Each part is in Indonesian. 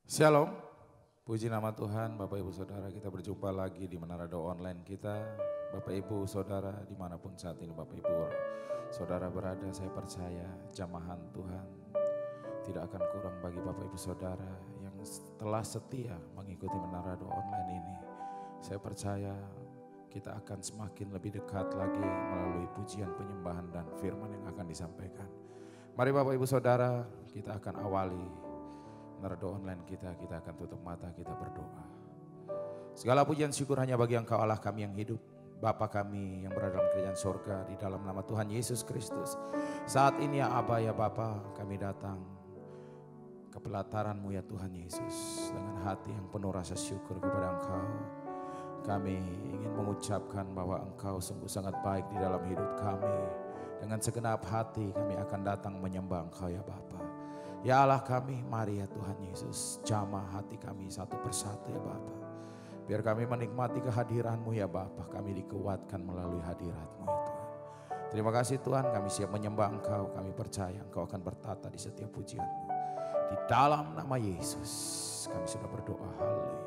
Shalom, puji nama Tuhan. Bapak Ibu Saudara, kita berjumpa lagi di Menara Doa Online kita. Bapak Ibu Saudara, dimanapun saat ini Bapak Ibu Saudara berada, saya percaya jamahan Tuhan tidak akan kurang bagi Bapak Ibu Saudara yang telah setia mengikuti Menara Doa Online ini. Saya percaya kita akan semakin lebih dekat lagi melalui pujian, penyembahan dan firman yang akan disampaikan. Mari Bapak Ibu Saudara, kita akan awali Menara Doa Online kita akan tutup mata, kita berdoa. Segala pujian syukur hanya bagi Engkau Allah kami yang hidup, Bapa kami yang berada dalam kerajaan surga, di dalam nama Tuhan Yesus Kristus. Saat ini ya Aba ya Bapa, kami datang ke pelataran-Mu ya Tuhan Yesus, dengan hati yang penuh rasa syukur kepada Engkau. Kami ingin mengucapkan bahwa Engkau sungguh sangat baik di dalam hidup kami. Dengan segenap hati kami akan datang menyembah Engkau ya Bapa. Ya Allah kami, mari ya Tuhan Yesus, jamah hati kami satu persatu ya Bapa. Biar kami menikmati kehadiran-Mu ya Bapa, kami dikuatkan melalui hadirat-Mu ya Tuhan. Terima kasih Tuhan, kami siap menyembah Engkau, kami percaya Engkau akan bertata di setiap pujian-Mu. Di dalam nama Yesus kami sudah berdoa, haleluya.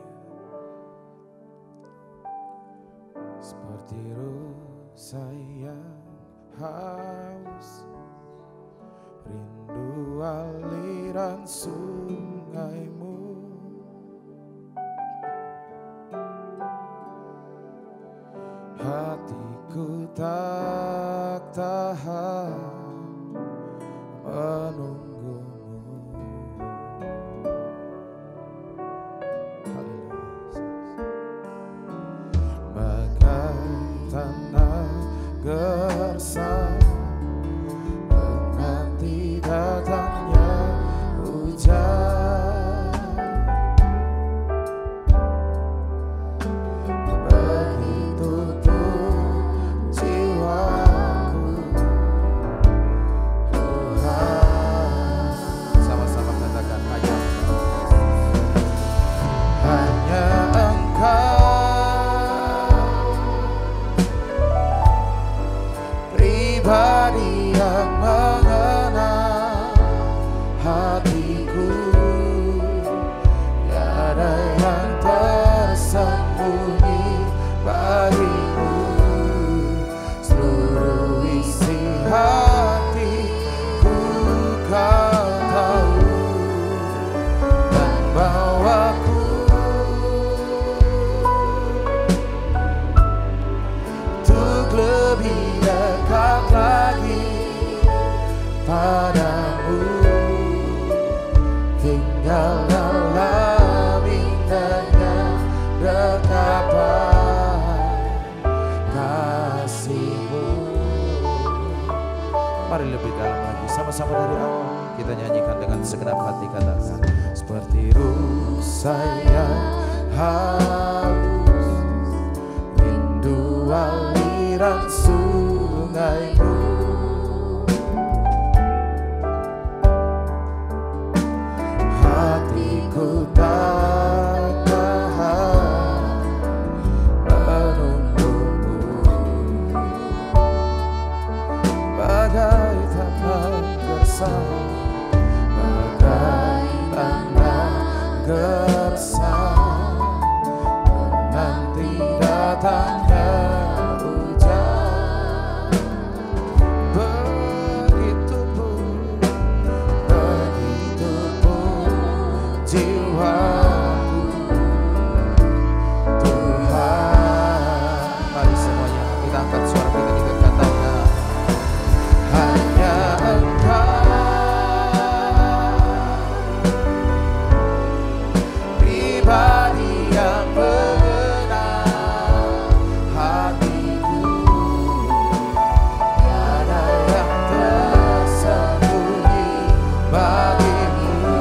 Seperti rusa yang haus, rindu aliran sungai-Mu, hatiku tak tahan menunggu-Mu. Bagai tanah gersang menanti datangnya hujan, begitu tuh jiwaku Tuhan. Sama-sama katakan hanya Engkau pribadi yang mengenal hatiku, tiada yang tersembunyi bagimu. Seluruh isi hatiku Kau tahu, dan bawaku untuk lebih dekat lagi padamu, tinggal dalam indahnya dekapan kasih-Mu. Mari lebih dalam lagi, sama-sama dari awal kita nyanyikan dengan segenap hati, katakan seperti rusa yang haus, rindu aliran sungai-Mu, hatiku tak tahan menunggu-Mu. Bagai tanah gersang, bagai tanah gersang menanti datangnya hujan, begitu pun jiwaku Tuhan. Mari semuanya kita angkat suara kita katakan hanya Engkau pribadi yang mengenal hatiku, tiada yang tersembunyi bagimu.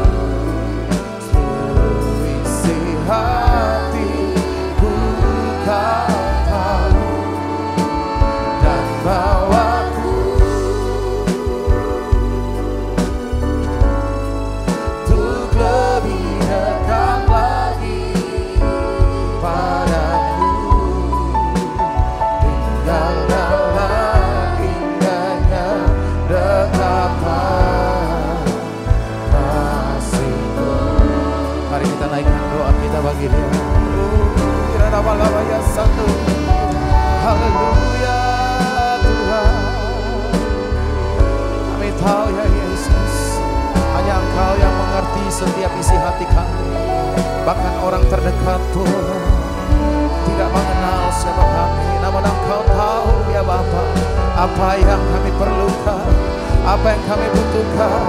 Mari kita naikkan doa kita bagi Dia. Haleluya Tuhan. Kami tahu ya Yesus, hanya Engkau yang mengerti setiap isi hati kami. Bahkan orang terdekat pun tidak mengenal siapa kami. Namun Engkau tahu ya Bapa, apa yang kami perlukan, apa yang kami butuhkan.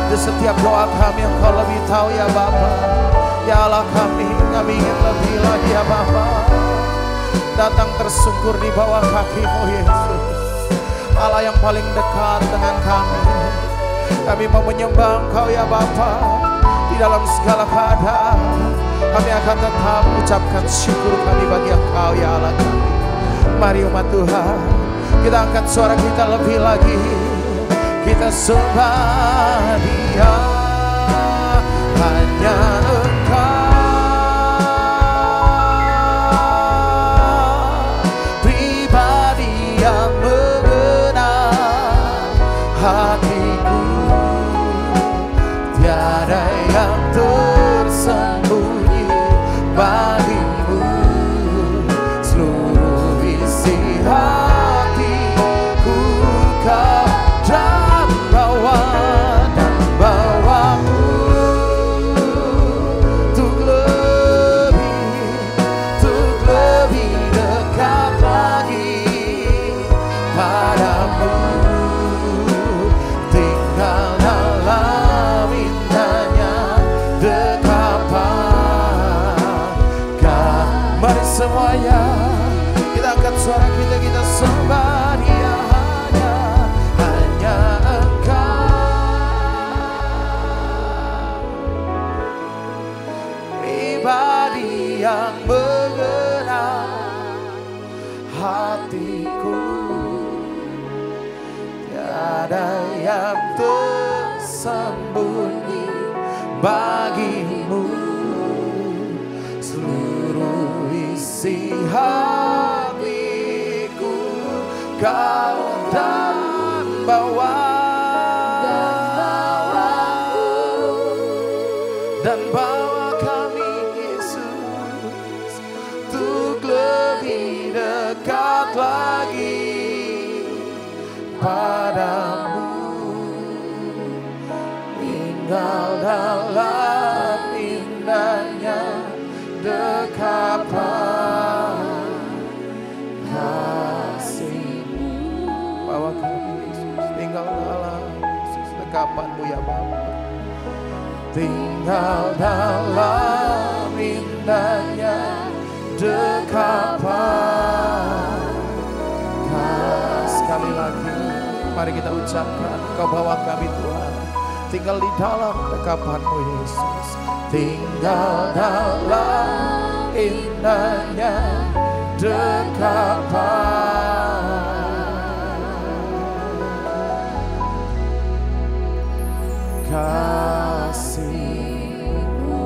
Di setiap doa kami Engkau lebih tahu ya Bapa. Ya Allah kami ingin lebih lagi ya Bapa. Datang tersungkur di bawah kaki-Mu Yesus, Allah yang paling dekat dengan kami. Kami mau menyembah Engkau ya Bapa. Di dalam segala keadaan kami akan tetap ucapkan syukur kami bagi Engkau ya Allah kami. Mari umat Tuhan, kita angkat suara kita lebih lagi. Kita sembah Dia, hanya Engkau pribadi yang mengenal hatiku. Tiada yang tersembunyi bagimu, seluruh isi hatiku Kau dan bawamu untuk lebih dekat lagi padamu, tinggal dalam indahnya dekapan. Mari semuanya kita angkat suara kita, kita sembah Dia, hanya pribadi yang mengenal hatiku. Tiada yang tersembunyi bagimu, seluruh isi hatiku Kau dan bawa kami Yesus untuk lebih dekat lagi padamu, tinggal dalam indahnya dekapan kasih-Mu. Bawa kami Yesus, tinggal dalam Yesus dekapan-Mu ya Bapa. Tinggal dalam indahnya dekapan. Sekali lagi mari kita ucapkan, Kau bawa kami Tuhan, tinggal di dalam dekapan-Mu Yesus. Tinggal dalam indahnya dekapan kasih-Mu.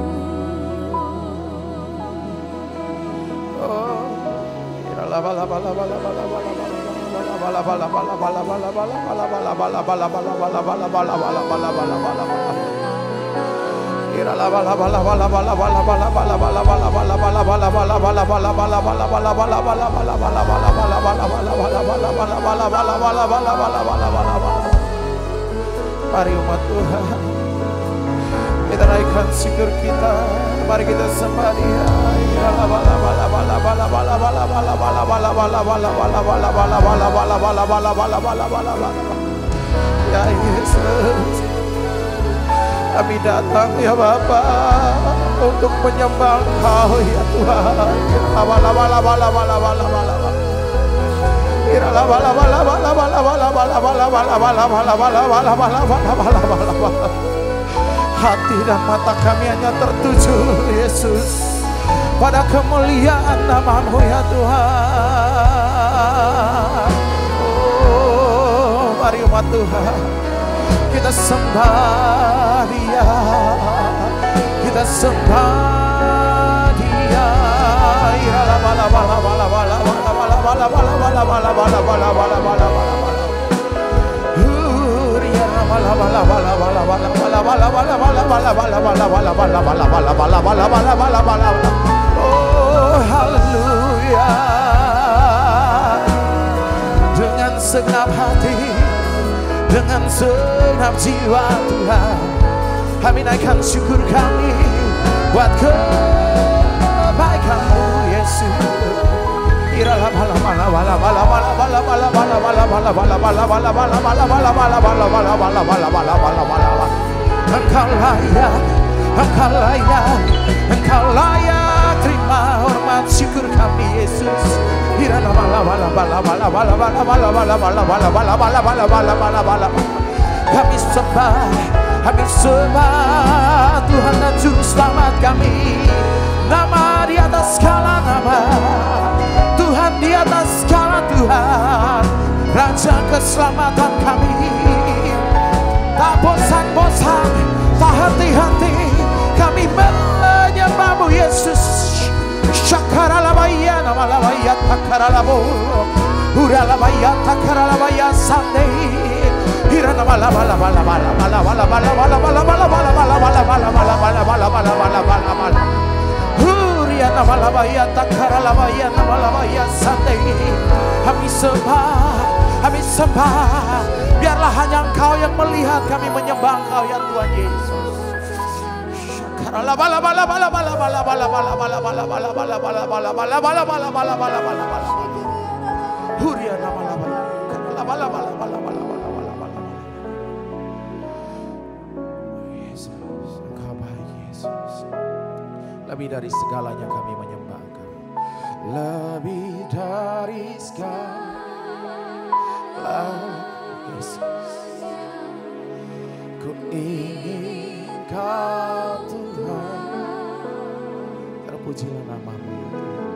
Oh, mari umat Tuhan, kita naikkan syukur kita. Mari kita sembah Dia. Ya Yesus, kami datang ya Bapa untuk menyembah Engkau ya Tuhan. Hati dan mata kami hanya tertuju Yesus pada kemuliaan nama-Mu ya Tuhan. Oh, mari umat Tuhan, kita sembah Dia, kita sembah Dia. Oh haleluya. Dengan segenap hati, dengan segenap jiwa Tuhan, kami naikkan syukur kami buat kebaikan-Mu Yesus. Engkau layak, Engkau layak, Engkau layak terima hormat syukur kami Yesus. Kami sembah Tuhan dan Juru Selamat kami. Nama di atas segala nama, Tuhan di atas segala Tuhan, Raja keselamatan kami. Tak bosan-bosan, tak henti-henti, kami menyembah-Mu Yesus. Syakaralabaya namalabaya takaralabo, uralabaya takaralabaya sande, kami sembah, biarlah hanya Engkau yang melihat kami menyembah Engkau ya Tuhan Yesus. Engkau baik Yesus. Lebih dari segalanya kami menyembah Engkau. Lebih dari segala Yesus, ku ingin Kau Tuhan. Terpujilah nama-Mu ya Tuhan.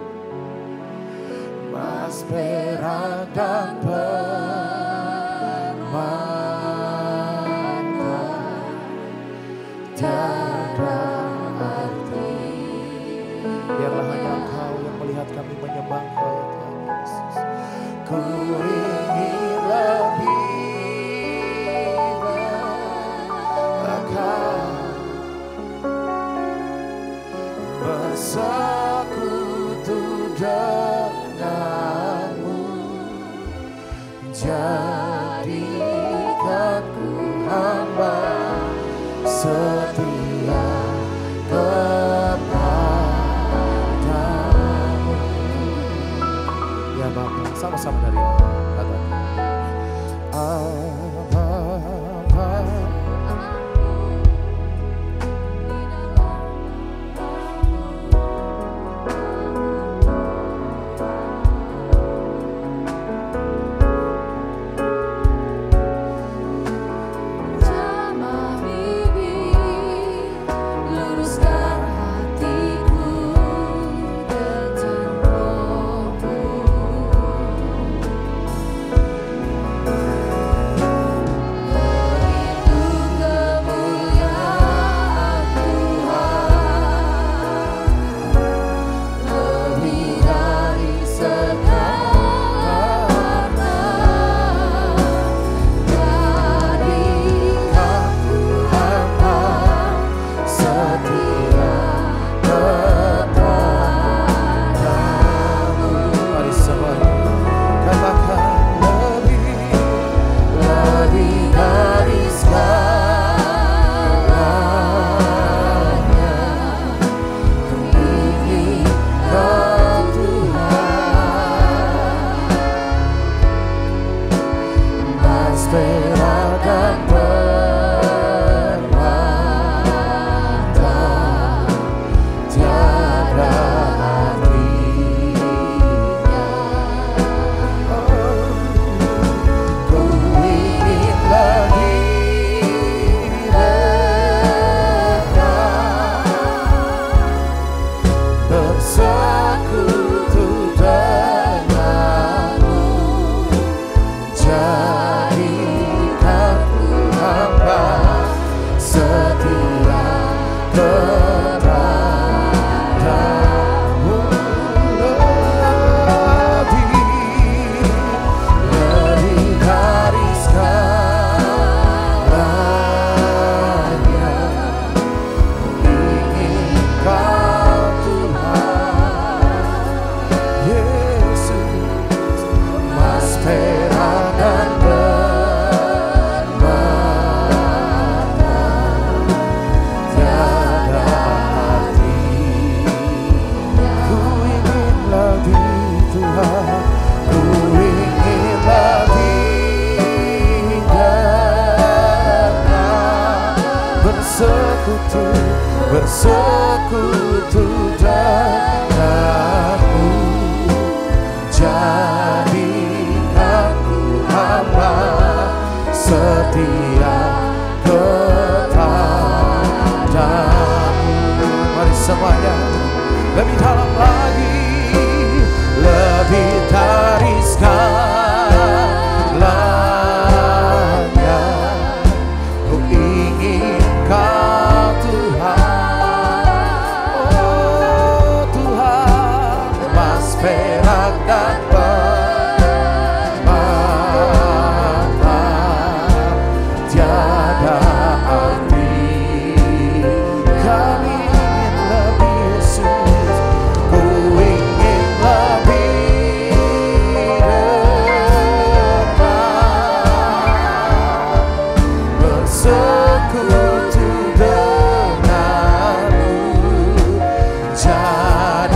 Mas perak dan permata tiada arti. Biarlah hanya Engkau yang melihat kami menyembah Engkau ya Tuhan Yesus. Ku ingin lebih dekat, bersekutu denganmu, jadikanku hamba setia kepadamu. Ya Bapa, sama-sama dari bersekutu denganmu, jadikan ku hamba setia kepadamu. Mari semuanya lebih dalam lagi, lebih dari segalanya. Ku ingin Kau Tuhan, oh Tuhan, emas, perak dan permata tiada arti. Kami ingin lebih Yesus, ku ingin lebih dekat, bersekutu denganmu, jadikan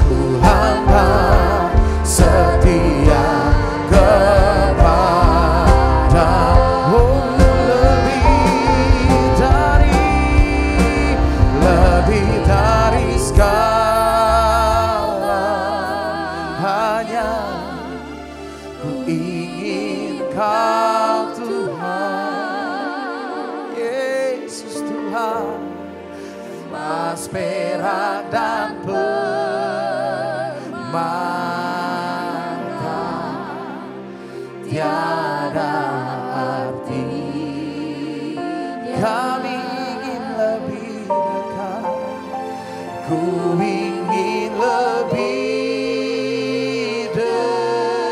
ku hamba setia kepadamu. Lebih dari segalanya, ku ingin Kau Tuhan, Yesus Tuhan, emas, perak dan permata tiada arti. Kami ingin lebih dekat, ku ingin lebih dekat,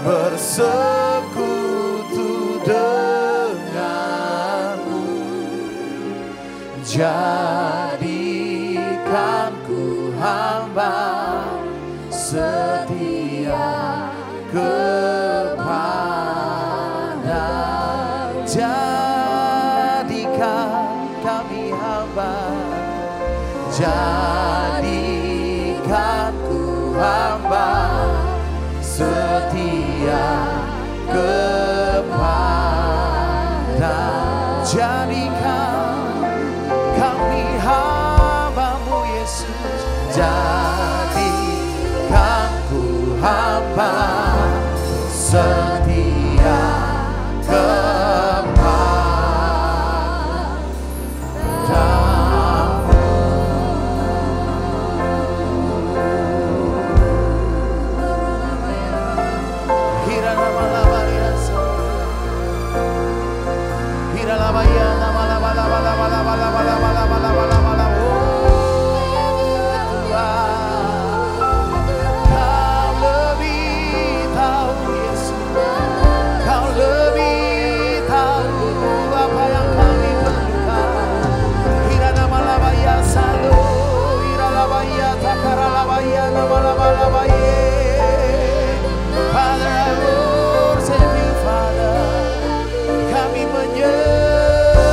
bersekutu denganmu, jadikan ku hamba setia kepadamu. Jadikan kami hamba, jadikan ku hamba setia kepadamu. Jadikan kami hamba-Mu Yesus, jadikan ku hamba setia kepadamu. Father, I worship you, Father. Kami menyembah-Mu.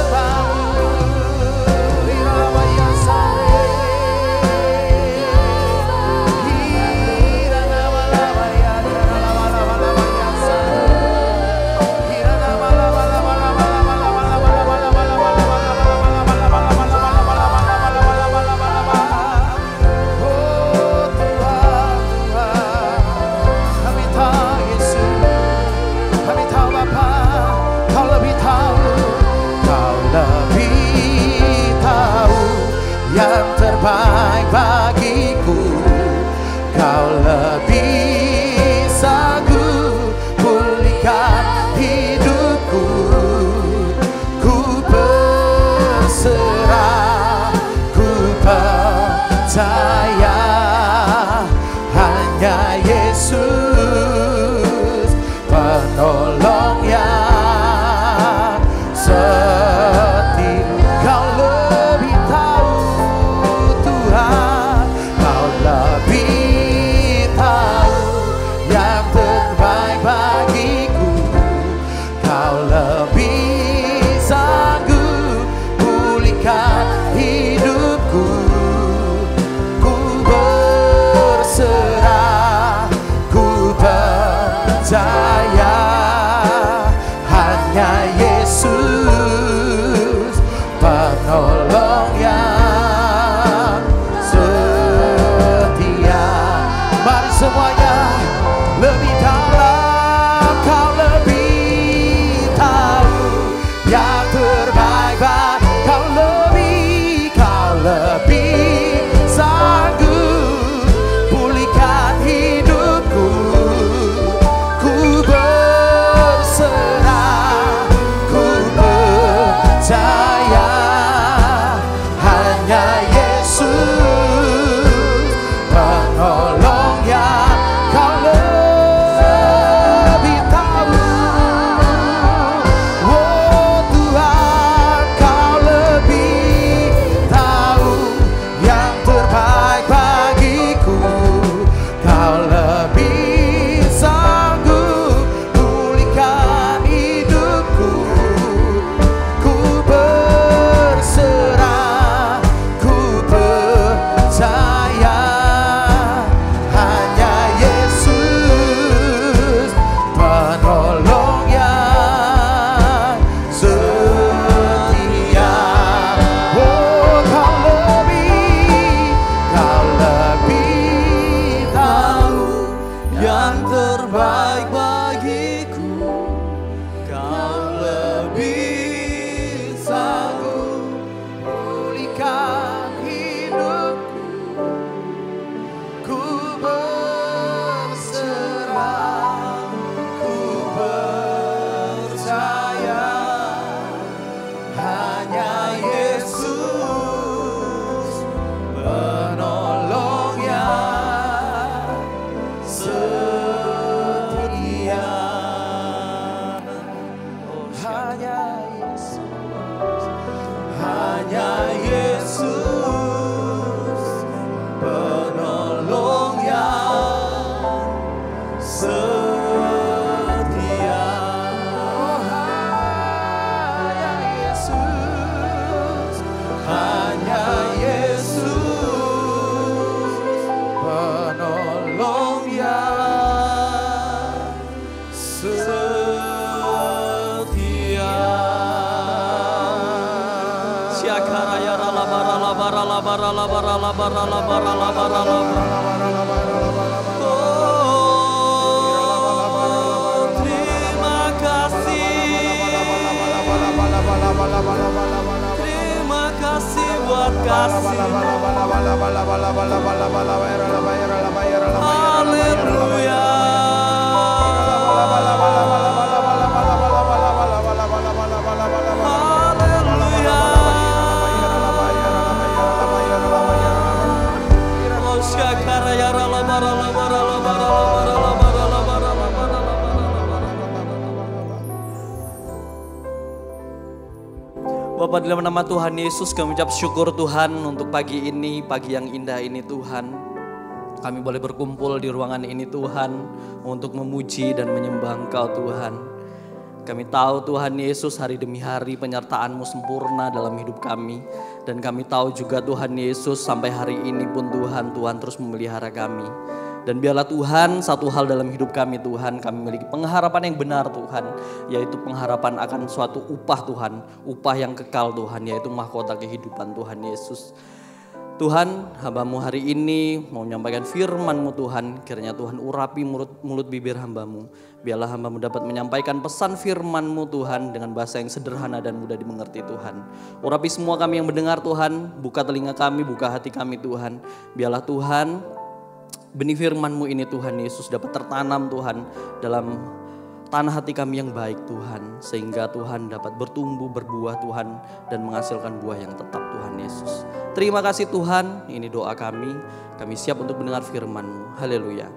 Terima kasih buat kasih. Haleluya. Bapak, dalam nama Tuhan Yesus kami ucap syukur Tuhan untuk pagi ini, pagi yang indah ini Tuhan. Kami boleh berkumpul di ruangan ini Tuhan untuk memuji dan menyembah Engkau Tuhan. Kami tahu Tuhan Yesus hari demi hari penyertaan-Mu sempurna dalam hidup kami. Dan kami tahu juga Tuhan Yesus sampai hari ini pun Tuhan terus memelihara kami. Dan biarlah Tuhan satu hal dalam hidup kami Tuhan, kami memiliki pengharapan yang benar Tuhan, yaitu pengharapan akan suatu upah Tuhan, upah yang kekal Tuhan, yaitu mahkota kehidupan Tuhan Yesus. Tuhan, hamba-Mu hari ini mau menyampaikan firman-Mu Tuhan, kiranya Tuhan urapi mulut bibir hamba-Mu. Biarlah hamba-Mu dapat menyampaikan pesan firman-Mu Tuhan dengan bahasa yang sederhana dan mudah dimengerti Tuhan. Urapi semua kami yang mendengar Tuhan, buka telinga kami, buka hati kami Tuhan. Biarlah Tuhan, benih firman-Mu ini Tuhan Yesus dapat tertanam Tuhan dalam tanah hati kami yang baik Tuhan. Sehingga Tuhan dapat bertumbuh, berbuah Tuhan dan menghasilkan buah yang tetap Tuhan Yesus. Terima kasih Tuhan, ini doa kami. Kami siap untuk mendengar firman-Mu. Haleluya.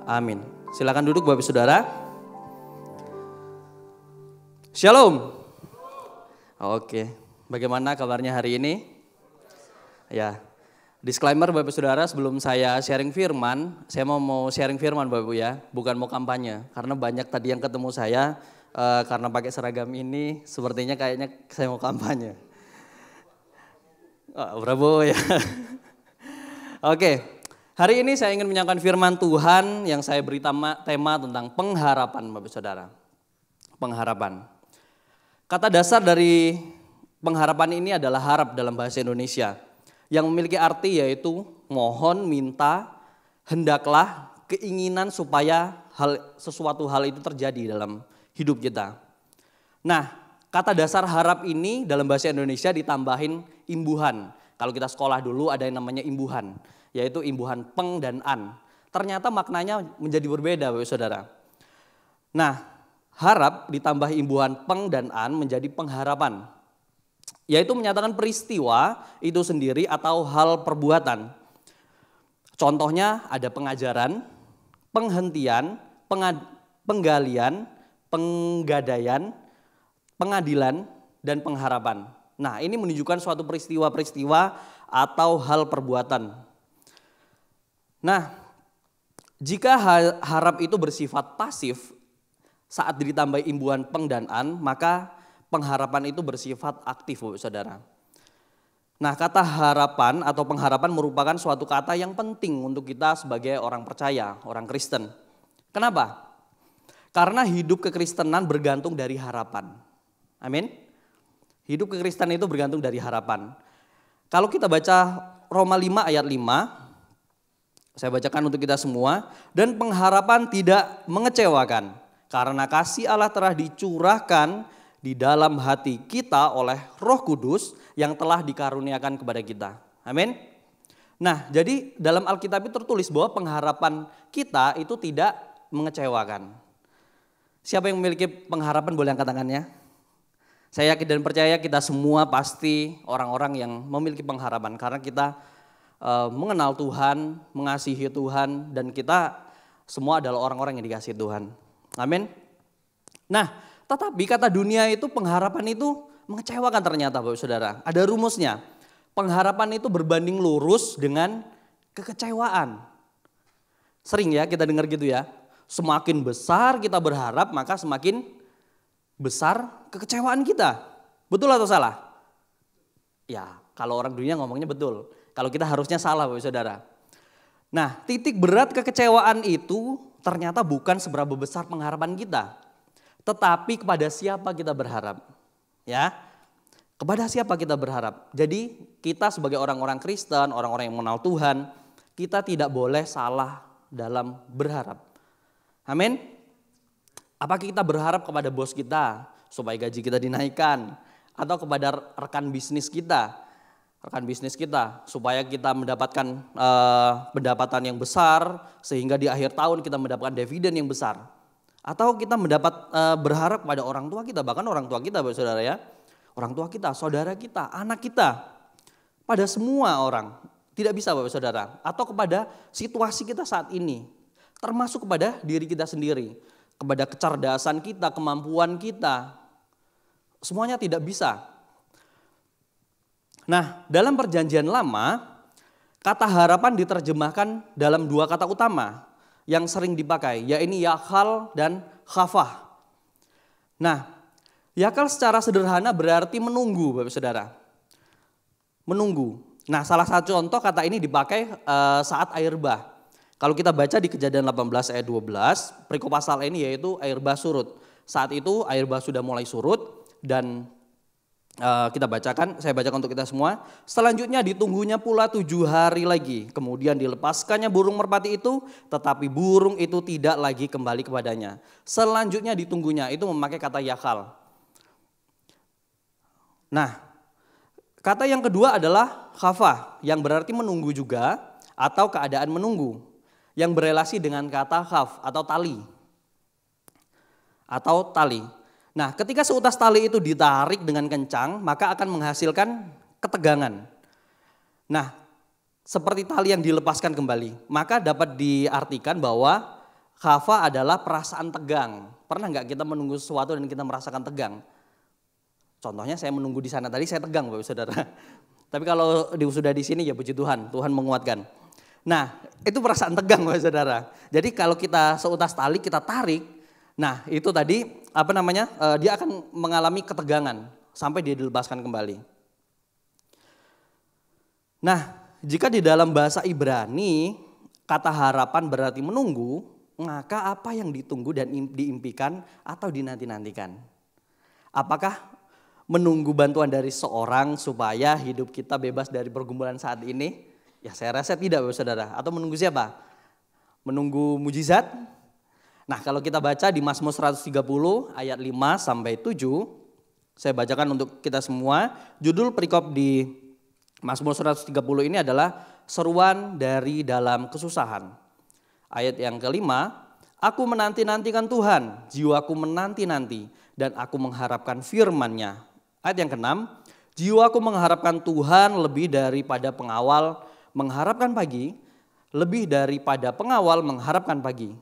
Amin. Silakan duduk Bapak Saudara. Shalom. Oke, bagaimana kabarnya hari ini? Ya. Disclaimer Bapak Saudara, sebelum saya sharing firman, saya mau sharing firman Bapak Ibu ya, bukan mau kampanye. Karena banyak tadi yang ketemu saya, karena pakai seragam ini, sepertinya kayaknya saya mau kampanye. Bravo ya. Oke, hari ini saya ingin menyampaikan firman Tuhan yang saya beri tema tentang pengharapan Bapak Saudara. Pengharapan. Kata dasar dari pengharapan ini adalah harap dalam bahasa Indonesia. Yang memiliki arti yaitu mohon, minta, hendaklah, keinginan supaya sesuatu hal itu terjadi dalam hidup kita. Nah, kata dasar harap ini dalam bahasa Indonesia ditambahin imbuhan. Kalau kita sekolah dulu ada yang namanya imbuhan, yaitu imbuhan peng dan an. Ternyata maknanya menjadi berbeda Bapak Saudara. Nah, harap ditambah imbuhan peng dan an menjadi pengharapan. Yaitu menyatakan peristiwa itu sendiri atau hal perbuatan. Contohnya ada pengajaran, penghentian, penggalian, penggadaian, pengadilan, dan pengharapan. Nah, ini menunjukkan suatu peristiwa-peristiwa atau hal perbuatan. Nah, jika harap itu bersifat pasif saat ditambah imbuhan peng dan an, maka pengharapan itu bersifat aktif Bapak Saudara. Nah, kata harapan atau pengharapan merupakan suatu kata yang penting untuk kita sebagai orang percaya, orang Kristen. Kenapa? Karena hidup kekristenan bergantung dari harapan. Amin. Hidup kekristenan itu bergantung dari harapan. Kalau kita baca Roma 5 ayat 5, saya bacakan untuk kita semua. Dan pengharapan tidak mengecewakan, karena kasih Allah telah dicurahkan di dalam hati kita oleh Roh Kudus yang telah dikaruniakan kepada kita. Amin. Nah, jadi dalam Alkitab itu tertulis bahwa pengharapan kita itu tidak mengecewakan. Siapa yang memiliki pengharapan boleh angkat tangannya? Saya yakin dan percaya kita semua pasti orang-orang yang memiliki pengharapan karena kita mengenal Tuhan, mengasihi Tuhan, dan kita semua adalah orang-orang yang dikasihi Tuhan. Amin. Nah, tetapi kata dunia itu pengharapan itu mengecewakan ternyata Bapak Saudara. Ada rumusnya. Pengharapan itu berbanding lurus dengan kekecewaan. Sering ya kita dengar gitu ya. Semakin besar kita berharap maka semakin besar kekecewaan kita. Betul atau salah? Ya, kalau orang dunia ngomongnya betul. Kalau kita harusnya salah Bapak Saudara. Nah, titik berat kekecewaan itu ternyata bukan seberapa besar pengharapan kita. Tetapi kepada siapa kita berharap? Ya, Kepada siapa kita berharap? Jadi kita sebagai orang-orang Kristen, orang-orang yang mengenal Tuhan, kita tidak boleh salah dalam berharap. Amin. Apakah kita berharap kepada bos kita supaya gaji kita dinaikkan, atau kepada rekan bisnis kita supaya kita mendapatkan pendapatan yang besar sehingga di akhir tahun kita mendapatkan dividen yang besar, atau kita berharap kepada orang tua kita, bahkan orang tua kita, Bapak Saudara ya, orang tua kita, saudara kita, anak kita, pada semua orang. Tidak bisa Bapak Saudara, atau kepada situasi kita saat ini, termasuk kepada diri kita sendiri, kepada kecerdasan kita, kemampuan kita, semuanya tidak bisa. Nah, dalam perjanjian lama, kata harapan diterjemahkan dalam dua kata utama yang sering dipakai, yaitu yakal dan khafah. Nah, yakal secara sederhana berarti menunggu, Bapak Saudara. Menunggu. Nah, salah satu contoh kata ini dipakai saat air bah. Kalau kita baca di Kejadian 18 ayat 12, perikop pasal ini yaitu air bah surut. Saat itu air bah sudah mulai surut dan saya bacakan untuk kita semua. Selanjutnya ditunggunya pula 7 hari lagi. Kemudian dilepaskannya burung merpati itu, tetapi burung itu tidak lagi kembali kepadanya. Selanjutnya ditunggunya, itu memakai kata yakal. Nah, kata yang kedua adalah khafah, yang berarti menunggu juga atau keadaan menunggu, yang berelasi dengan kata khaf atau tali. Nah, ketika seutas tali itu ditarik dengan kencang, maka akan menghasilkan ketegangan. Nah, seperti tali yang dilepaskan kembali, maka dapat diartikan bahwa khafa adalah perasaan tegang. Pernah nggak kita menunggu sesuatu dan kita merasakan tegang? Contohnya saya menunggu di sana tadi, saya tegang Bapak Saudara. Tapi kalau sudah di sini ya puji Tuhan, Tuhan menguatkan. Nah, itu perasaan tegang Bapak Saudara. Jadi kalau kita seutas tali kita tarik, nah itu tadi dia akan mengalami ketegangan sampai dia dilepaskan kembali. Nah, jika di dalam bahasa Ibrani kata harapan berarti menunggu, maka apa yang ditunggu dan diimpikan atau dinanti-nantikan? Apakah menunggu bantuan dari seorang supaya hidup kita bebas dari pergumulan saat ini? Ya saya rasa tidak Bapak Saudara. Atau menunggu siapa? Menunggu mujizat? Nah kalau kita baca di Mazmur 130 ayat 5 sampai 7, saya bacakan untuk kita semua. Judul perikop di Mazmur 130 ini adalah seruan dari dalam kesusahan. Ayat yang kelima, aku menanti-nantikan Tuhan, jiwaku menanti-nanti dan aku mengharapkan firman-Nya. Ayat yang keenam, jiwaku mengharapkan Tuhan lebih daripada pengawal mengharapkan pagi, lebih daripada pengawal mengharapkan pagi.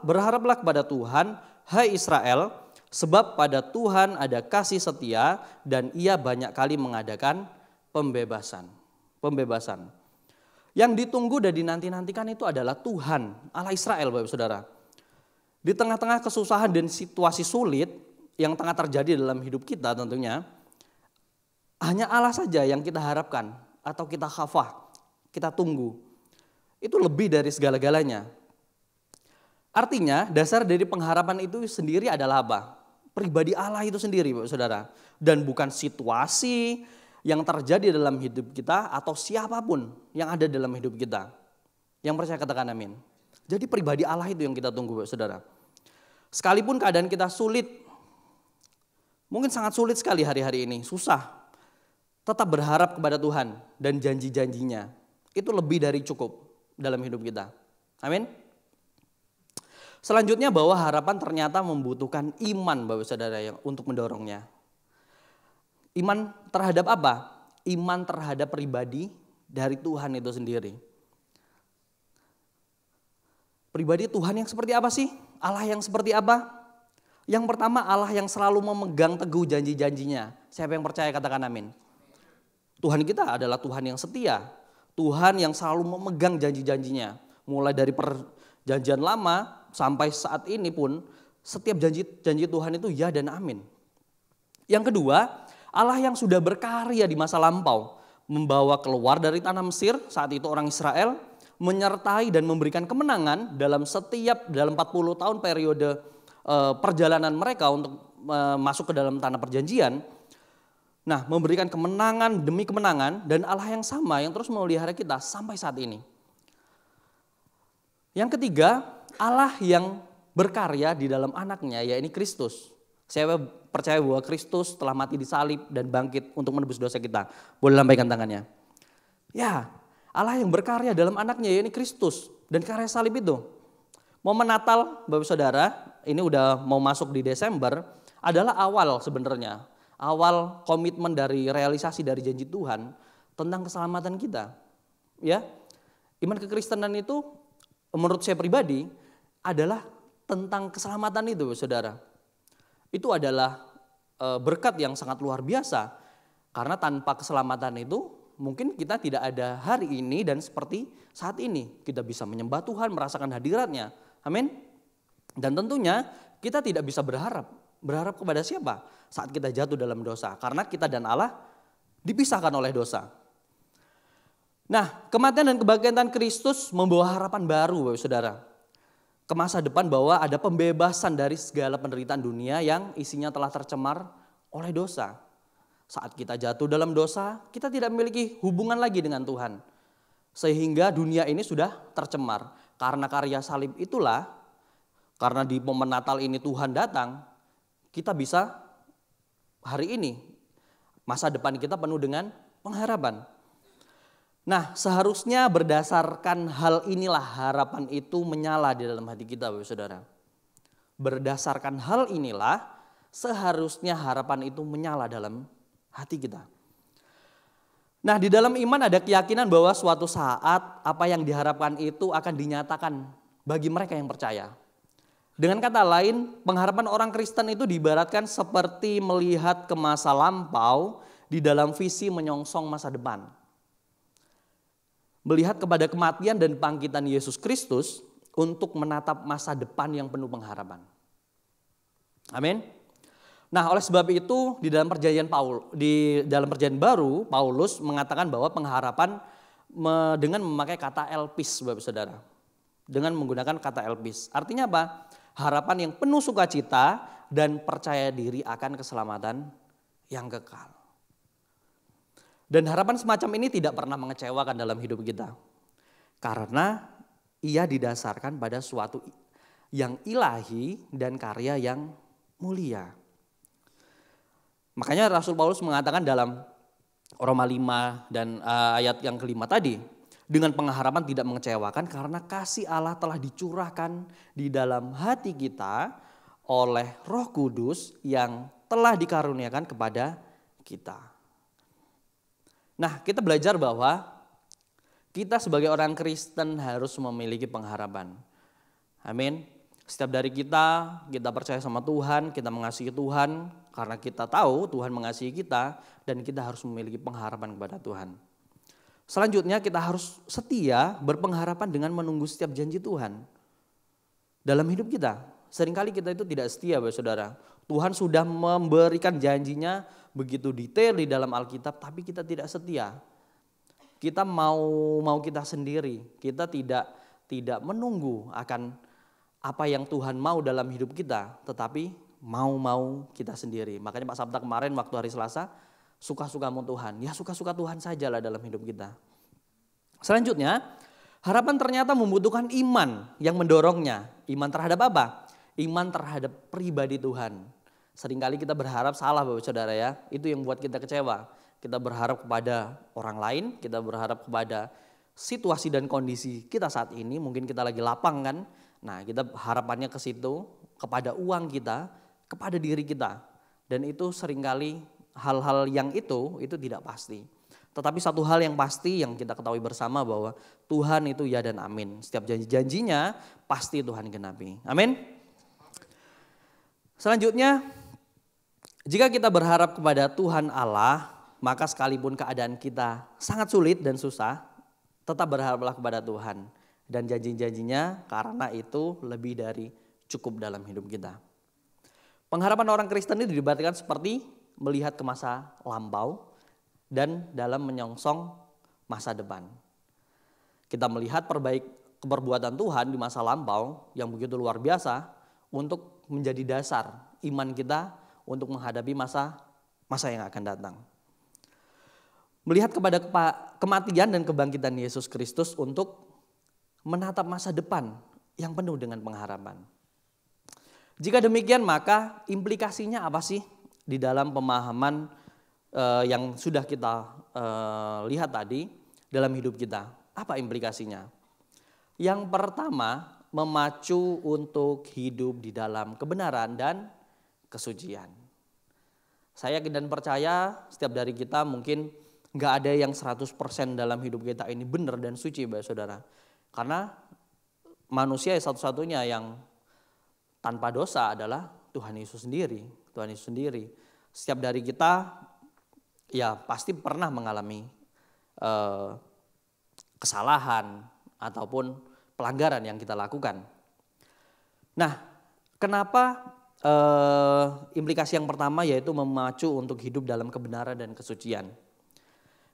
Berharaplah kepada Tuhan, hai Israel, sebab pada Tuhan ada kasih setia dan Ia banyak kali mengadakan pembebasan. Yang ditunggu dan dinanti-nantikan itu adalah Tuhan, Allah Israel Bapak Saudara. Di tengah-tengah kesusahan dan situasi sulit yang tengah terjadi dalam hidup kita tentunya, hanya Allah saja yang kita harapkan atau kita khafah. Kita tunggu, itu lebih dari segala-galanya. Artinya dasar dari pengharapan itu sendiri adalah apa? Pribadi Allah itu sendiri Bapak Saudara. Dan bukan situasi yang terjadi dalam hidup kita atau siapapun yang ada dalam hidup kita. Yang percaya katakan amin. Jadi pribadi Allah itu yang kita tunggu Bapak Saudara. Sekalipun keadaan kita sulit, mungkin sangat sulit sekali hari-hari ini, susah. Tetap berharap kepada Tuhan dan janji-janjinya. Itu lebih dari cukup dalam hidup kita. Amin. Selanjutnya bahwa harapan ternyata membutuhkan iman Bapak Saudara yang untuk mendorongnya. Iman terhadap apa? Iman terhadap pribadi dari Tuhan itu sendiri. Pribadi Tuhan yang seperti apa sih? Allah yang seperti apa? Yang pertama Allah yang selalu memegang teguh janji-janjinya. Siapa yang percaya katakan amin. Tuhan kita adalah Tuhan yang setia. Tuhan yang selalu memegang janji-janjinya. Mulai dari perjanjian lama sampai saat ini pun setiap janji Tuhan itu ya dan amin. Yang kedua, Allah yang sudah berkarya di masa lampau. Membawa keluar dari tanah Mesir, saat itu orang Israel. Menyertai dan memberikan kemenangan dalam 40 tahun periode perjalanan mereka untuk masuk ke dalam tanah perjanjian. Nah, memberikan kemenangan demi kemenangan dan Allah yang sama yang terus memelihara kita sampai saat ini. Yang ketiga, Allah yang berkarya di dalam anaknya, yaitu Kristus. Saya percaya bahwa Kristus telah mati di salib dan bangkit untuk menebus dosa kita. Boleh lambaikan tangannya. Ya, Allah yang berkarya dalam anaknya, yaitu Kristus. Dan karya salib itu. Momen Natal, Bapak Saudara, ini udah mau masuk di Desember, adalah awal sebenarnya. Awal komitmen dari realisasi dari janji Tuhan tentang keselamatan kita. Ya, iman kekristenan itu menurut saya pribadi adalah tentang keselamatan itu, Saudara. Itu adalah berkat yang sangat luar biasa. Karena tanpa keselamatan itu mungkin kita tidak ada hari ini dan seperti saat ini. Kita bisa menyembah Tuhan, merasakan hadiratnya. Amin. Dan tentunya kita tidak bisa berharap. Berharap kepada siapa? Saat kita jatuh dalam dosa. Karena kita dan Allah dipisahkan oleh dosa. Nah, kematian dan kebangkitan Kristus membawa harapan baru, Bapak Saudara. Ke masa depan bahwa ada pembebasan dari segala penderitaan dunia yang isinya telah tercemar oleh dosa. Saat kita jatuh dalam dosa, kita tidak memiliki hubungan lagi dengan Tuhan. Sehingga dunia ini sudah tercemar. Karena karya salib itulah, karena di momen Natal ini Tuhan datang, kita bisa hari ini, masa depan kita penuh dengan pengharapan. Nah, seharusnya berdasarkan hal inilah harapan itu menyala di dalam hati kita, Bapak Saudara. Berdasarkan hal inilah seharusnya harapan itu menyala dalam hati kita. Nah, di dalam iman ada keyakinan bahwa suatu saat apa yang diharapkan itu akan dinyatakan bagi mereka yang percaya. Dengan kata lain, pengharapan orang Kristen itu diibaratkan seperti melihat ke masa lampau di dalam visi menyongsong masa depan. Melihat kepada kematian dan bangkitan Yesus Kristus untuk menatap masa depan yang penuh pengharapan. Amin. Nah, oleh sebab itu di dalam perjanjian baru Paulus mengatakan bahwa pengharapan dengan memakai kata elpis, Bapak Saudara. Dengan menggunakan kata elpis. Artinya apa? Harapan yang penuh sukacita dan percaya diri akan keselamatan yang kekal. Dan harapan semacam ini tidak pernah mengecewakan dalam hidup kita. Karena ia didasarkan pada suatu yang ilahi dan karya yang mulia. Makanya Rasul Paulus mengatakan dalam Roma 5 dan ayat yang kelima tadi, dengan pengharapan tidak mengecewakan karena kasih Allah telah dicurahkan di dalam hati kita oleh Roh Kudus yang telah dikaruniakan kepada kita. Nah, kita belajar bahwa kita sebagai orang Kristen harus memiliki pengharapan. Amin. Setiap dari kita percaya sama Tuhan, kita mengasihi Tuhan karena kita tahu Tuhan mengasihi kita dan kita harus memiliki pengharapan kepada Tuhan. Selanjutnya kita harus setia berpengharapan dengan menunggu setiap janji Tuhan. Dalam hidup kita, seringkali kita itu tidak setia, Bapak Saudara. Tuhan sudah memberikan janjinya begitu detail di dalam Alkitab, tapi kita tidak setia. Kita mau kita sendiri, kita tidak menunggu akan apa yang Tuhan mau dalam hidup kita, tetapi mau kita sendiri. Makanya Pak Sabta kemarin waktu hari Selasa, suka-sukamu Tuhan, ya suka-suka Tuhan sajalah dalam hidup kita. Selanjutnya, harapan ternyata membutuhkan iman yang mendorongnya. Iman terhadap apa? Iman terhadap pribadi Tuhan. Seringkali kita berharap salah, Bapak Saudara ya. Itu yang buat kita kecewa. Kita berharap kepada orang lain, kita berharap kepada situasi dan kondisi kita saat ini. Mungkin kita lagi lapang kan. Nah, kita harapannya ke situ, kepada uang kita, kepada diri kita. Dan itu seringkali hal-hal yang itu tidak pasti. Tetapi satu hal yang pasti yang kita ketahui bersama bahwa Tuhan itu ya dan amin. Setiap janji-janjinya pasti Tuhan genapi. Amin. Selanjutnya, jika kita berharap kepada Tuhan Allah, maka sekalipun keadaan kita sangat sulit dan susah, tetap berharaplah kepada Tuhan. Dan janji-janjinya karena itu lebih dari cukup dalam hidup kita. Pengharapan orang Kristen itu diartikan seperti melihat ke masa lampau dan dalam menyongsong masa depan. Kita melihat perbuatan Tuhan di masa lampau yang begitu luar biasa untuk menjadi dasar iman kita untuk menghadapi masa yang akan datang. Melihat kepada kematian dan kebangkitan Yesus Kristus untuk menatap masa depan yang penuh dengan pengharapan. Jika demikian, maka implikasinya apa sih di dalam pemahaman yang sudah kita lihat tadi dalam hidup kita? Apa implikasinya? Yang pertama, memacu untuk hidup di dalam kebenaran dan kesucian. Saya yakin dan percaya setiap dari kita mungkin gak ada yang 100% dalam hidup kita ini benar dan suci, Bapak Saudara. Karena manusia satu-satunya yang tanpa dosa adalah Tuhan Yesus sendiri. Tuhan Yesus sendiri. Setiap dari kita ya pasti pernah mengalami kesalahan ataupun pelanggaran yang kita lakukan. Nah, kenapa implikasi yang pertama yaitu memacu untuk hidup dalam kebenaran dan kesucian?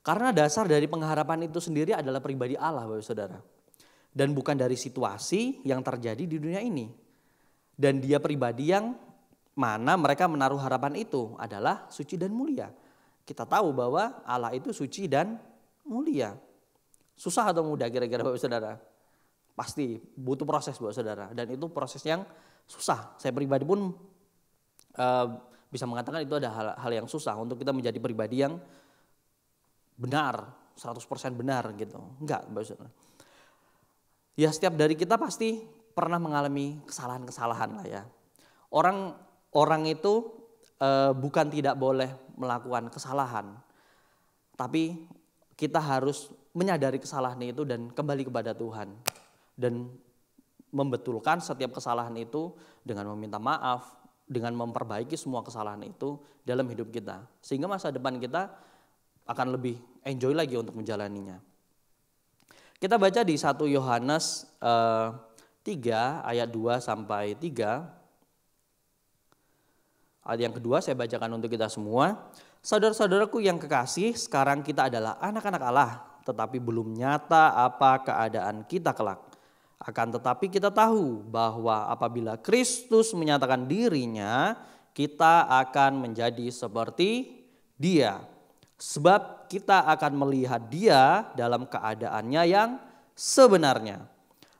Karena dasar dari pengharapan itu sendiri adalah pribadi Allah, Bapak Saudara. Dan bukan dari situasi yang terjadi di dunia ini. Dan dia pribadi yang mana mereka menaruh harapan itu adalah suci dan mulia. Kita tahu bahwa Allah itu suci dan mulia. Susah atau mudah kira-kira Bapak Saudara? Pasti butuh proses Bapak Saudara. Dan itu proses yang susah. Saya pribadi pun bisa mengatakan itu ada hal yang susah untuk kita menjadi pribadi yang benar, 100% benar gitu. Enggak Bapak Saudara. Ya setiap dari kita pasti pernah mengalami kesalahan-kesalahan lah ya. Orang itu bukan tidak boleh melakukan kesalahan. Tapi kita harus menyadari kesalahan itu dan kembali kepada Tuhan. Dan membetulkan setiap kesalahan itu dengan meminta maaf, dengan memperbaiki semua kesalahan itu dalam hidup kita. Sehingga masa depan kita akan lebih enjoy lagi untuk menjalaninya. Kita baca di 1 Yohanes 3 ayat 2 sampai 3. Ayat yang kedua saya bacakan untuk kita semua. Saudara-saudaraku yang kekasih, sekarang kita adalah anak-anak Allah, tetapi belum nyata apa keadaan kita kelak. Akan tetapi kita tahu bahwa apabila Kristus menyatakan dirinya, kita akan menjadi seperti Dia. Sebab kita akan melihat Dia dalam keadaannya yang sebenarnya.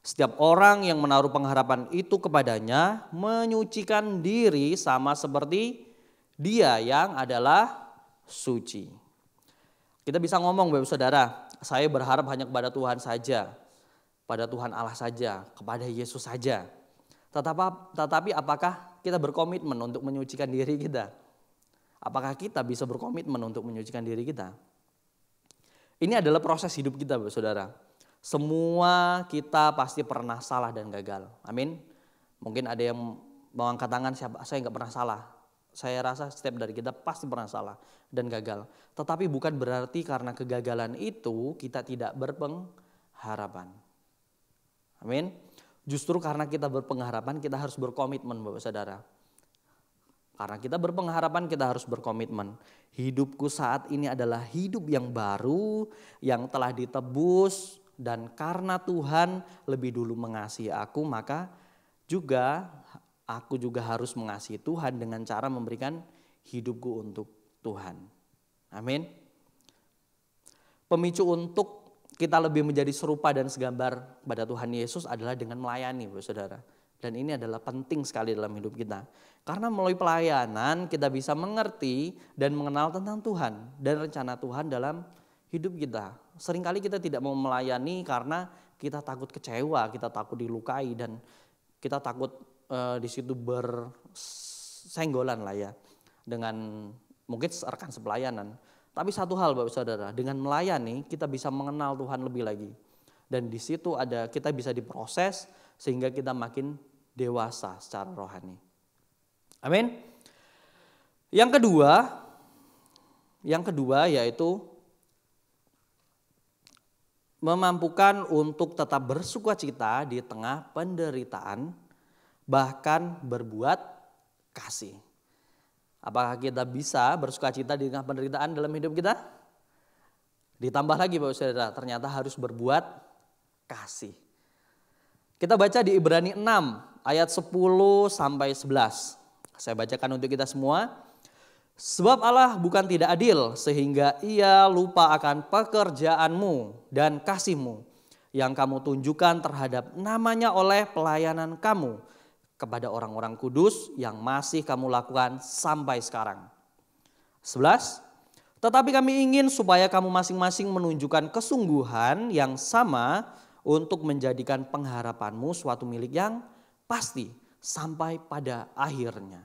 Setiap orang yang menaruh pengharapan itu kepadanya menyucikan diri sama seperti Dia yang adalah suci. Kita bisa ngomong Bapak Saudara, saya berharap hanya kepada Tuhan saja, pada Tuhan Allah saja, kepada Yesus saja. Tetapi apakah kita berkomitmen untuk menyucikan diri kita? Apakah kita bisa berkomitmen untuk menyucikan diri kita? Ini adalah proses hidup kita Bapak Saudara. Semua kita pasti pernah salah dan gagal. Amin. Mungkin ada yang mau angkat tangan, saya nggak pernah salah. Saya rasa setiap dari kita pasti pernah salah dan gagal. Tetapi bukan berarti karena kegagalan itu kita tidak berpengharapan. Amin. Justru karena kita berpengharapan kita harus berkomitmen Bapak Saudara. Karena kita berpengharapan kita harus berkomitmen. Hidupku saat ini adalah hidup yang baru, yang telah ditebus. Dan karena Tuhan lebih dulu mengasihi aku, maka aku juga harus mengasihi Tuhan dengan cara memberikan hidupku untuk Tuhan. Amin. Pemicu untuk kita lebih menjadi serupa dan segambar pada Tuhan Yesus adalah dengan melayani Bapak Saudara. Dan ini adalah penting sekali dalam hidup kita. Karena melalui pelayanan kita bisa mengerti dan mengenal tentang Tuhan dan rencana Tuhan dalam hidup kita. Seringkali kita tidak mau melayani karena kita takut kecewa, kita takut dilukai dan kita takut di situ bersenggolan lah ya dengan mungkin rekan sepelayanan. Tapi satu hal Bapak Saudara, dengan melayani kita bisa mengenal Tuhan lebih lagi. Dan di situ kita bisa diproses sehingga kita makin dewasa secara rohani. Amin. Yang kedua yaitu memampukan untuk tetap bersukacita di tengah penderitaan, bahkan berbuat kasih. Apakah kita bisa bersukacita di tengah penderitaan dalam hidup kita? Ditambah lagi Bapak Saudara, ternyata harus berbuat kasih. Kita baca di Ibrani 6 ayat 10 sampai 11. Saya bacakan untuk kita semua. Sebab Allah bukan tidak adil sehingga ia lupa akan pekerjaanmu dan kasihmu yang kamu tunjukkan terhadap namanya oleh pelayanan kamu kepada orang-orang kudus yang masih kamu lakukan sampai sekarang. 11. Tetapi kami ingin supaya kamu masing-masing menunjukkan kesungguhan yang sama untuk menjadikan pengharapanmu suatu milik yang pasti sampai pada akhirnya.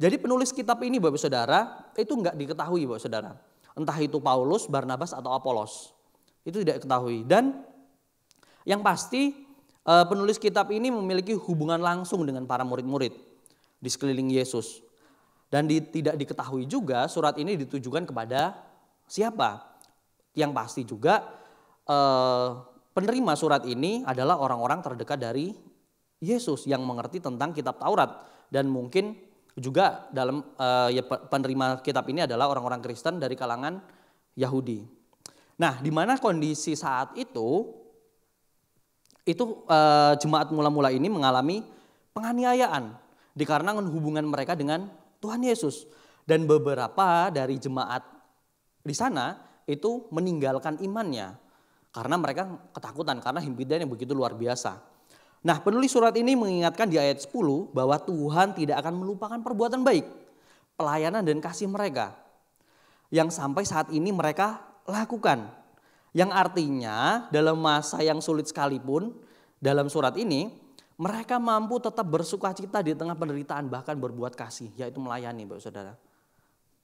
Jadi penulis kitab ini Bapak Saudara itu enggak diketahui Bapak Saudara. Entah itu Paulus, Barnabas atau Apolos. Itu tidak diketahui. Dan yang pasti penulis kitab ini memiliki hubungan langsung dengan para murid-murid di sekeliling Yesus. Dan tidak diketahui juga surat ini ditujukan kepada siapa. Yang pasti juga penerima surat ini adalah orang-orang terdekat dari Yesus yang mengerti tentang kitab Taurat. Dan mungkin juga dalam penerima kitab ini adalah orang-orang Kristen dari kalangan Yahudi. Nah, di mana kondisi saat itu jemaat mula-mula ini mengalami penganiayaan dikarenakan hubungan mereka dengan Tuhan Yesus. Dan beberapa dari jemaat di sana itu meninggalkan imannya karena mereka ketakutan karena himpitan yang begitu luar biasa. Nah, penulis surat ini mengingatkan di ayat 10 bahwa Tuhan tidak akan melupakan perbuatan baik, pelayanan dan kasih mereka yang sampai saat ini mereka lakukan. Yang artinya dalam masa yang sulit sekalipun dalam surat ini mereka mampu tetap bersukacita di tengah penderitaan bahkan berbuat kasih, yaitu melayani Bapak Saudara.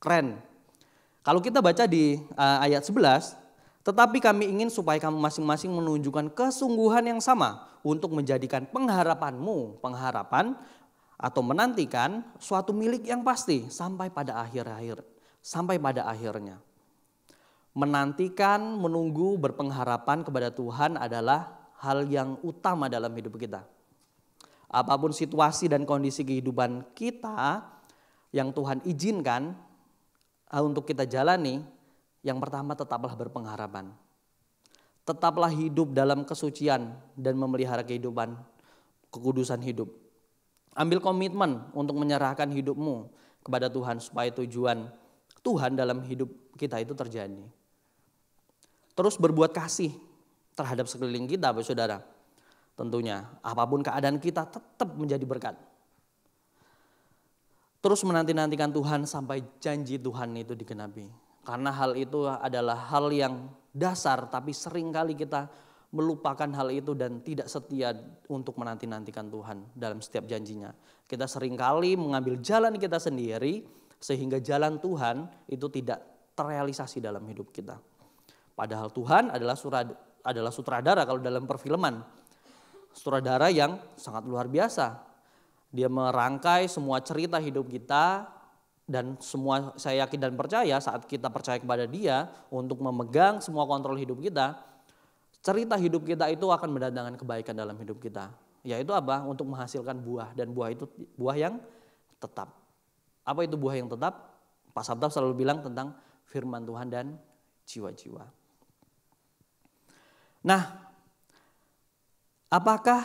Keren. Kalau kita baca di ayat 11, tetapi kami ingin supaya kamu masing-masing menunjukkan kesungguhan yang sama untuk menjadikan pengharapan atau menantikan suatu milik yang pasti sampai pada akhirnya. Menantikan, menunggu, berpengharapan kepada Tuhan adalah hal yang utama dalam hidup kita. Apapun situasi dan kondisi kehidupan kita yang Tuhan izinkan untuk kita jalani, yang pertama tetaplah berpengharapan. Tetaplah hidup dalam kesucian dan memelihara kehidupan, kekudusan hidup. Ambil komitmen untuk menyerahkan hidupmu kepada Tuhan supaya tujuan Tuhan dalam hidup kita itu terjadi. Terus berbuat kasih terhadap sekeliling kita, Bapak Saudara. Tentunya apapun keadaan kita tetap menjadi berkat. Terus menanti-nantikan Tuhan sampai janji Tuhan itu digenapi. Karena hal itu adalah hal yang dasar tapi seringkali kita melupakan hal itu dan tidak setia untuk menanti-nantikan Tuhan dalam setiap janjinya. Kita seringkali mengambil jalan kita sendiri sehingga jalan Tuhan itu tidak terrealisasi dalam hidup kita. Padahal Tuhan adalah sutradara kalau dalam perfilman. Sutradara yang sangat luar biasa. Dia merangkai semua cerita hidup kita. Dan semua saya yakin dan percaya saat kita percaya kepada Dia untuk memegang semua kontrol hidup kita, cerita hidup kita itu akan mendatangkan kebaikan dalam hidup kita. Yaitu apa? Untuk menghasilkan buah, dan buah itu buah yang tetap. Apa itu buah yang tetap? Pak Sabta selalu bilang tentang firman Tuhan dan jiwa-jiwa. Nah, apakah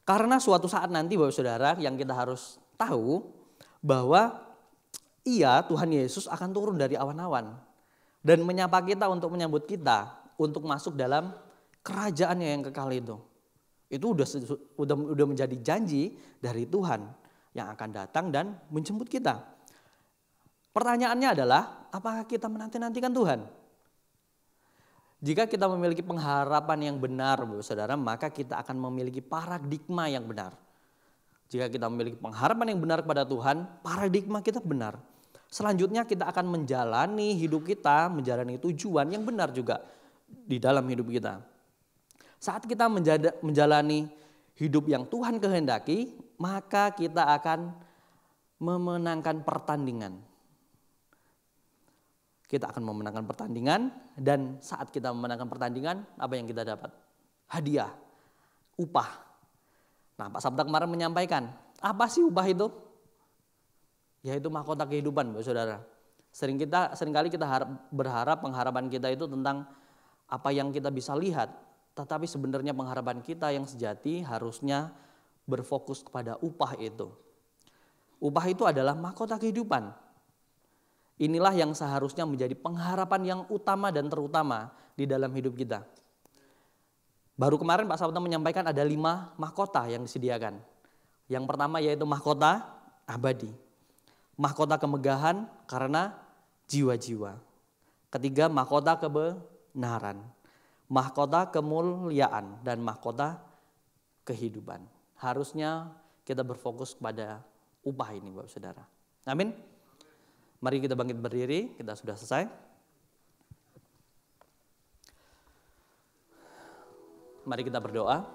karena suatu saat nanti Bapak Saudara yang kita harus tahu bahwa Tuhan Yesus akan turun dari awan-awan dan menyapa kita untuk menyambut kita untuk masuk dalam kerajaannya yang kekal itu. Itu udah menjadi janji dari Tuhan yang akan datang dan menjemput kita. Pertanyaannya adalah apakah kita menanti-nantikan Tuhan? Jika kita memiliki pengharapan yang benar, Bapak Saudara, maka kita akan memiliki paradigma yang benar. Jika kita memiliki pengharapan yang benar kepada Tuhan, paradigma kita benar. Selanjutnya kita akan menjalani hidup kita, menjalani tujuan yang benar juga di dalam hidup kita. Saat kita menjalani hidup yang Tuhan kehendaki, maka kita akan memenangkan pertandingan. Kita akan memenangkan pertandingan, dan saat kita memenangkan pertandingan, apa yang kita dapat? Hadiah, upah. Nah, Pak Sabda kemarin menyampaikan, apa sih upah itu? Yaitu mahkota kehidupan, Bapak Saudara. Seringkali kita berharap pengharapan kita itu tentang apa yang kita bisa lihat, tetapi sebenarnya pengharapan kita yang sejati harusnya berfokus kepada upah itu. Upah itu adalah mahkota kehidupan. Inilah yang seharusnya menjadi pengharapan yang utama dan terutama di dalam hidup kita. Baru kemarin Pak Sabta menyampaikan ada 5 mahkota yang disediakan. Yang pertama yaitu mahkota abadi. Mahkota kemegahan karena jiwa-jiwa. Ketiga, mahkota kebenaran. Mahkota kemuliaan dan mahkota kehidupan. Harusnya kita berfokus pada upah ini Bapak Saudara. Amin. Mari kita bangkit berdiri, kita sudah selesai. Mari kita berdoa.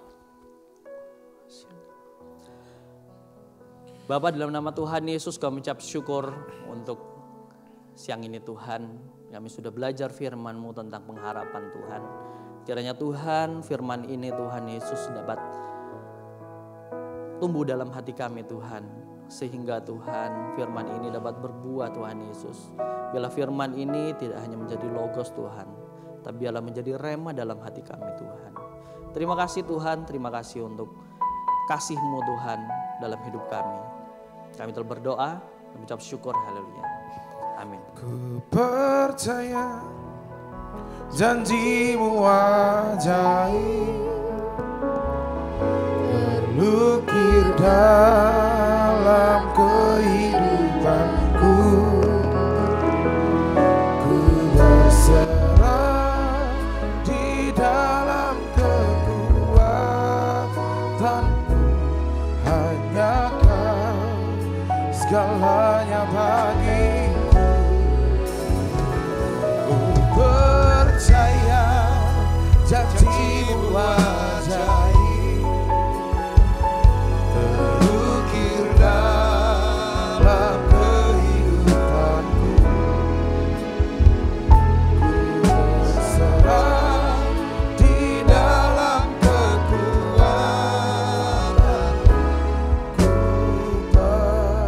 Bapa, dalam nama Tuhan Yesus kami ucap syukur untuk siang ini Tuhan. Kami sudah belajar firman-Mu tentang pengharapan Tuhan. Kiranya Tuhan firman ini Tuhan Yesus dapat tumbuh dalam hati kami Tuhan. Sehingga Tuhan firman ini dapat berbuah Tuhan Yesus. Bila firman ini tidak hanya menjadi logos Tuhan, tapi biarlah menjadi rema dalam hati kami Tuhan. Terima kasih Tuhan, terima kasih untuk kasih-Mu Tuhan dalam hidup kami. Kami telah berdoa dan mengucap syukur, haleluya. Amin. Ku percaya janji-Mu ajaib, terukir dalam kehidupanku. Ku berserah di dalam kekuatan-Mu, hanya Kau segalanya bagiku. Ku percaya janji-Mu ajaib, terukir dalam kehidupanku. Ku berserah di dalam kekuatan-Mu. Ku percaya.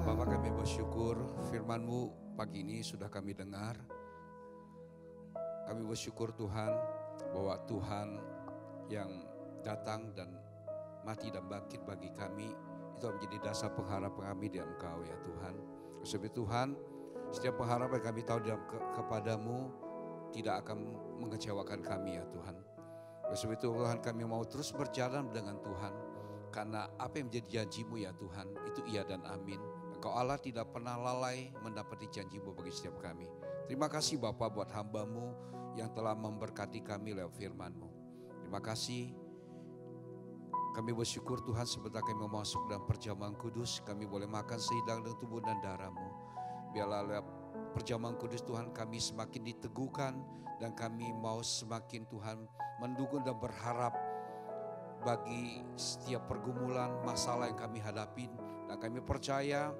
Bapak, kami bersyukur firman-Mu pagi ini sudah kami dengar. Kami bersyukur Tuhan bahwa Tuhan yang datang dan mati dan bangkit bagi kami itu menjadi dasar pengharapan kami di Engkau ya Tuhan. Sebab itu Tuhan, setiap pengharapan kami tahu dalam kepadamu tidak akan mengecewakan kami ya Tuhan. Sebab itu Tuhan, kami mau terus berjalan dengan Tuhan. Karena apa yang menjadi janji-Mu ya Tuhan, itu iya dan amin. Engkau Allah tidak pernah lalai mendapati janji-Mu bagi setiap kami. Terima kasih Bapa buat hamba-Mu yang telah memberkati kami lewat firman-Mu. Terima kasih. Kami bersyukur Tuhan sebentar kami mau masuk dalam perjamuan kudus. Kami boleh makan sehidang dengan tubuh dan darah-Mu. Biarlah lewat perjamuan kudus Tuhan kami semakin diteguhkan. Dan kami mau semakin Tuhan mendukung dan berharap bagi setiap pergumulan masalah yang kami hadapi. Dan kami percaya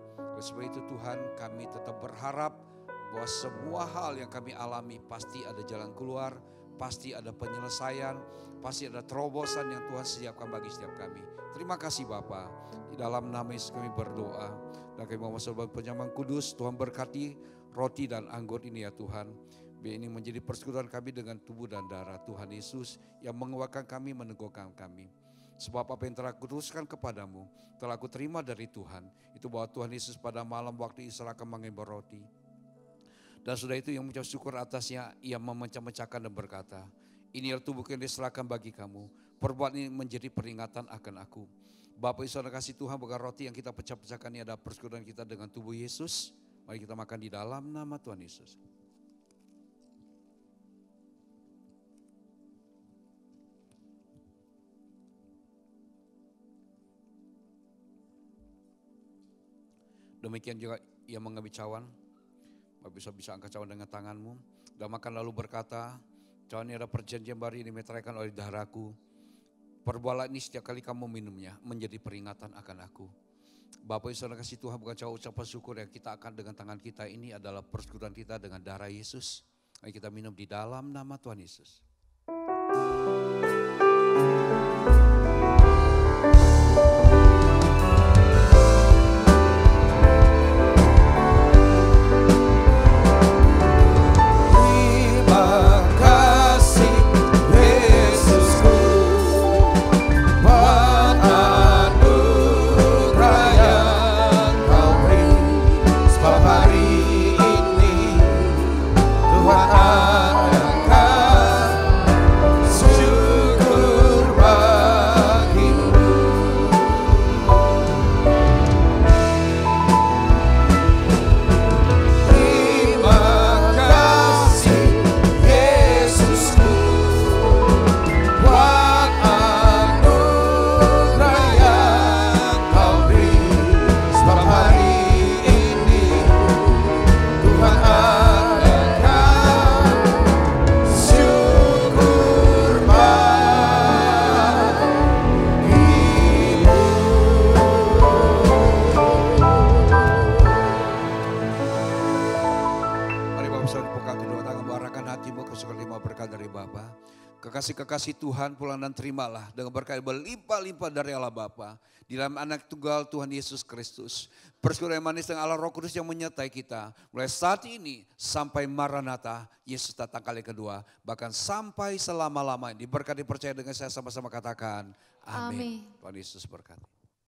sebab itu Tuhan kami tetap berharap bahwa semua hal yang kami alami pasti ada jalan keluar, pasti ada penyelesaian, pasti ada terobosan yang Tuhan siapkan bagi setiap kami. Terima kasih Bapa. Di dalam nama Yesus kami berdoa. Dan kami mau masuk dalam perjamuan kudus. Tuhan berkati roti dan anggur ini ya Tuhan. Biar ini menjadi persekutuan kami dengan tubuh dan darah Tuhan Yesus yang menguatkan kami, meneguhkan kami. Sebab apa yang telah kuteruskan kepadamu, telah aku terima dari Tuhan. Itu bahwa Tuhan Yesus pada malam waktu Isra akan mengambil roti. Dan sudah itu yang mengucap syukur atasnya, ia memecah-mecahkan dan berkata, ini tubuhku yang diserahkan bagi kamu. Perbuat ini menjadi peringatan akan aku. Bapak Yesus, kasih Tuhan bahwa roti yang kita pecah-pecahkan ini adalah persekutuan kita dengan tubuh Yesus. Mari kita makan di dalam nama Tuhan Yesus. Demikian juga ia mengambil cawan. Bapak bisa angkat cawan dengan tanganmu. Dan makan lalu berkata, cawan ini adalah perjanjian baru ini dimeteraikan oleh darahku. Perbuatlah ini setiap kali kamu minumnya menjadi peringatan akan aku. Bapak Yesus, kasih Tuhan bukan cawan ucapan syukur yang kita akan dengan tangan kita ini adalah persekutuan kita dengan darah Yesus. Mari kita minum di dalam nama Tuhan Yesus. Yesusku, buat kasih kekasih Tuhan pulang dan terimalah dengan berkat berlimpah-limpah dari Allah Bapa. Di dalam anak tunggal Tuhan Yesus Kristus. Persekutuan yang manis dengan Allah Roh Kudus yang menyertai kita. Mulai saat ini sampai Maranatha, Yesus datang kali kedua. Bahkan sampai selama-lamanya. Diberkati percaya dengan saya sama-sama katakan. Amin. Tuhan Yesus berkati.